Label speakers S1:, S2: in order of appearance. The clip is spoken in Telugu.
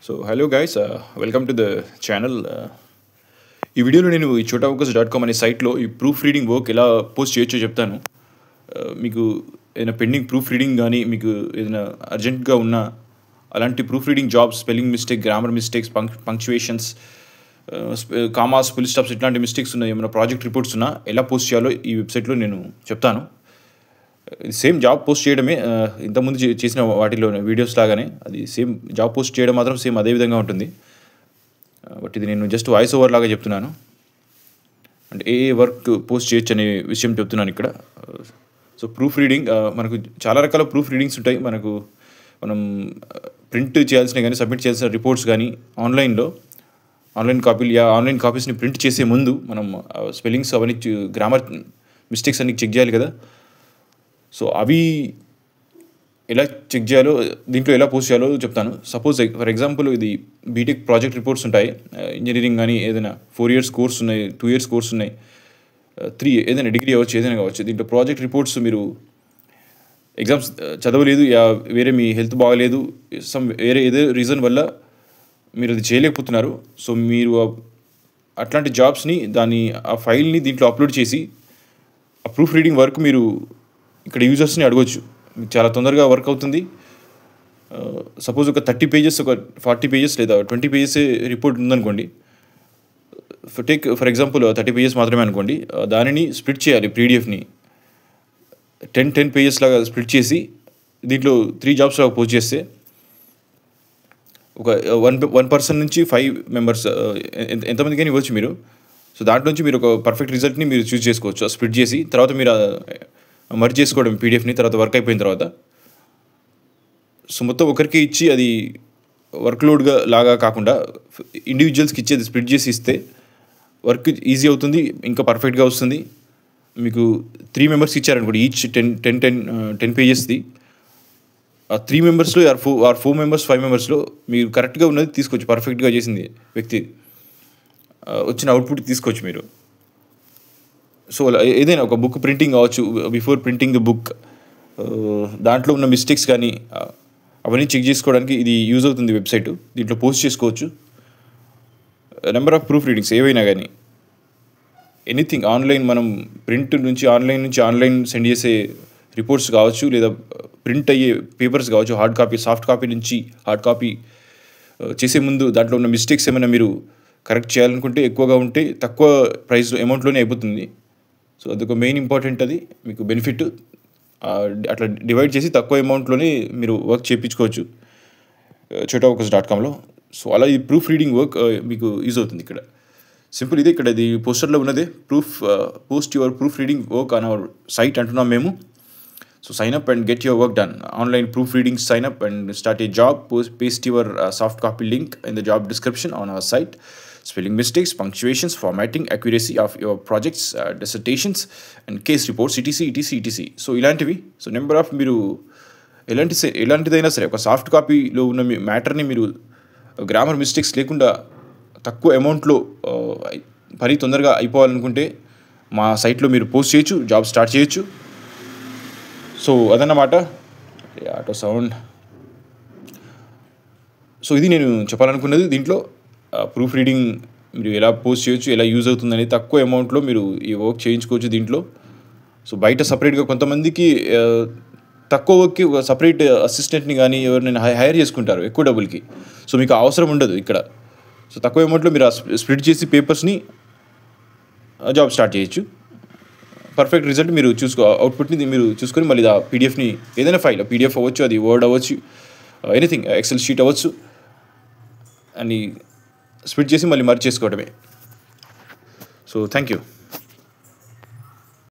S1: So hello guys, welcome to the channel. ఈ వీడియోలో నేను ఈ chotavocus.com అనే సైట్లో ఈ ప్రూఫ్ రీడింగ్ వర్క్ ఎలా పోస్ట్ చేయొచ్చో చెప్తాను. మీకు ఏదైనా పెండింగ్ ప్రూఫ్ రీడింగ్ కానీ, మీకు ఏదైనా అర్జెంట్గా ఉన్న అలాంటి proof reading jobs, spelling mistake, grammar mistakes, punctuations, commas, full stops ఇట్లాంటి మిస్టేక్స్ ఉన్నాయి, ఏమైనా ప్రాజెక్ట్ రిపోర్ట్స్ ఉన్నా ఎలా పోస్ట్ చేయాలో ఈ వెబ్సైట్లో నేను చెప్తాను. సేమ్ జాబ్ పోస్ట్ చేయడమే, ఇంతకుముందు చేసిన వాటిలో వీడియోస్ లాగానే అది సేమ్ జాబ్ పోస్ట్ చేయడం మాత్రం సేమ్ అదే విధంగా ఉంటుంది. బట్ ఇది నేను జస్ట్ వాయిస్ ఓవర్ లాగా చెప్తున్నాను, అంటే ఏ వర్క్ పోస్ట్ చేయొచ్చు అనే విషయం చెప్తున్నాను ఇక్కడ. సో ప్రూఫ్ రీడింగ్, మనకు చాలా రకాల ప్రూఫ్ రీడింగ్స్ ఉంటాయి. మనం ప్రింట్ చేయాల్సిన కానీ, సబ్మిట్ చేయాల్సిన రిపోర్ట్స్ కానీ ఆన్లైన్ కాపీస్ని ప్రింట్ చేసే ముందు మనం స్పెల్లింగ్స్ అవన్నీ, గ్రామర్ మిస్టేక్స్ అన్ని చెక్ చేయాలి కదా. సో అవి ఎలా చెక్ చేయాలో, దీంట్లో ఎలా పోస్ట్ చేయాలో చెప్తాను. సపోజ్ ఫర్ ఎగ్జాంపుల్ ఇది బీటెక్ ప్రాజెక్ట్ రిపోర్ట్స్ ఉంటాయి, ఇంజనీరింగ్ కానీ ఏదైనా 4 years కోర్స్ ఉన్నాయి, 2 years కోర్స్ ఉన్నాయి, 3 ఏదైనా డిగ్రీ అవ్వచ్చు, ఏదైనా కావచ్చు. దీంట్లో ప్రాజెక్ట్ రిపోర్ట్స్ మీరు ఎగ్జామ్స్ చదవలేదు, వేరే మీ హెల్త్ బాగలేదు, వేరే ఏదో రీజన్ వల్ల మీరు అది చేయలేకపోతున్నారు. సో మీరు అట్లాంటి జాబ్స్ని, ఆ ఫైల్ని దీంట్లో అప్లోడ్ చేసి ఆ ప్రూఫ్ రీడింగ్ వర్క్ మీరు ఇక్కడ యూజర్స్ని అడగవచ్చు. మీకు చాలా తొందరగా వర్క్ అవుతుంది. సపోజ్ ఒక 30 pages, ఒక 40 pages లేదా 20 pages రిపోర్ట్ ఉందనుకోండి. ఫర్ ఎగ్జాంపుల్ 30 pages మాత్రమే అనుకోండి. దానిని స్ప్లిట్ చేయాలి, పీడిఎఫ్ని 10 pages లాగా స్ప్లిట్ చేసి దీంట్లో 3 jobs లాగా పోస్ట్ చేస్తే ఒక వన్ పర్సన్ నుంచి 5 members ఎంతమంది కానీ ఇవ్వచ్చు మీరు. సో దాంట్లో నుంచి మీరు ఒక పర్ఫెక్ట్ రిజల్ట్ని మీరు చూస్ చేసుకోవచ్చు. స్ప్లిట్ చేసి తర్వాత మీరు మర్జ్ చేసుకోవడం పీడిఎఫ్ని, తర్వాత వర్క్ అయిపోయిన తర్వాత. సో మొత్తం ఒకరికి ఇచ్చి అది వర్క్లోడ్గా లాగా కాకుండా ఇండివిజువల్స్కి ఇచ్చేది స్ప్లిట్ చేసి ఇస్తే వర్క్ ఈజీ అవుతుంది, ఇంకా పర్ఫెక్ట్గా వస్తుంది. మీకు 3 members ఇచ్చారనుకోండి, ఈచ్ 10 pagesది. ఆ 3 membersలో ఆర్ 4 members, 5 membersలో మీరు కరెక్ట్గా ఉన్నది తీసుకోవచ్చు, పర్ఫెక్ట్గా చేసింది వ్యక్తి వచ్చిన అవుట్పుట్ తీసుకోవచ్చు మీరు. సో ఏదైనా ఒక బుక్ ప్రింటింగ్ కావచ్చు, బిఫోర్ ప్రింటింగ్ ద బుక్ దాంట్లో ఉన్న మిస్టేక్స్ కానీ అవన్నీ చెక్ చేసుకోవడానికి ఇది యూజ్ అవుతుంది వెబ్సైట్. దీంట్లో పోస్ట్ చేసుకోవచ్చు నెంబర్ ఆఫ్ ప్రూఫ్ రీడింగ్స్ ఏవైనా కానీ, ఎనీథింగ్ ఆన్లైన్, మనం ప్రింట్ నుంచి ఆన్లైన్ సెండ్ చేసే రిపోర్ట్స్ కావచ్చు, లేదా ప్రింట్ అయ్యే పేపర్స్ కావచ్చు, హార్డ్ కాపీ, సాఫ్ట్ కాపీ నుంచి హార్డ్ కాపీ చేసే ముందు దాంట్లో ఉన్న మిస్టేక్స్ ఏమైనా మీరు కరెక్ట్ చేయాలనుకుంటే, ఎక్కువగా ఉంటే తక్కువ ప్రైస్ అమౌంట్లోనే అయిపోతుంది. సో అదొక మెయిన్ ఇంపార్టెంట్, అది మీకు బెనిఫిట్. అట్లా డివైడ్ చేసి తక్కువ అమౌంట్లోనే మీరు వర్క్ చేయించుకోవచ్చు chotavocus.comలో. సో అలా ఈ ప్రూఫ్ రీడింగ్ వర్క్ మీకు యూజ్ అవుతుంది ఇక్కడ. సింపుల్ ఇదే, ఇక్కడ ఇది పోస్టర్లో ఉన్నదే. Post your proof reading work on our site అంటున్నాం మేము. So sign up and get your work done. Online proofreading, sign up and start a job. Paste your soft copy link in the job description on our site. Spelling mistakes, punctuations, formatting, accuracy of your projects, dissertations and case reports, etc. So ఇలాంటివి. సో నెంబర్ ఆఫ్, మీరు ఎలాంటిదైనా సరే ఒక సాఫ్ట్ కాపీలో ఉన్న మీ మ్యాటర్ని మీరు గ్రామర్ మిస్టేక్స్ లేకుండా తక్కువ అమౌంట్లో పని తొందరగా అయిపోవాలనుకుంటే మా సైట్లో మీరు పోస్ట్ చేయొచ్చు, జాబ్ స్టార్ట్ చేయొచ్చు. సో అదన్నమాట, ఆటో సౌండ్. సో ఇది నేను చెప్పాలనుకున్నది. దీంట్లో ప్రూఫ్ రీడింగ్ మీరు ఎలా పోస్ట్ చేయొచ్చు, ఎలా యూజ్ అవుతుంది అనేది తక్కువ అమౌంట్లో మీరు ఈ వర్క్ చేయించుకోవచ్చు దీంట్లో. సో బయట సపరేట్గా కొంతమందికి తక్కువ వర్క్కి ఒక సపరేట్ అసిస్టెంట్ని కానీ ఎవరినైనా హైర్ చేసుకుంటారు ఎక్కువ డబ్బులకి. సో మీకు అవసరం ఉండదు ఇక్కడ. సో తక్కువ అమౌంట్లో మీరు స్ప్లిట్ చేసి పేపర్స్ని జాబ్ స్టార్ట్ చేయొచ్చు. పర్ఫెక్ట్ రిజల్ట్ మీరు అవుట్పుట్ని మీరు చూసుకొని మళ్ళీ ఆ పీడిఎఫ్ని, ఏదైనా ఫైల్, పీడిఎఫ్ అవ్వచ్చు, అది వర్డ్ అవ్వచ్చు, ఎనీథింగ్, ఎక్సెల్ షీట్ అవ్వచ్చు, అని స్ప్లిట్ చేసి మళ్ళీ మర్జ్ చేసుకోవడమే. So thank you.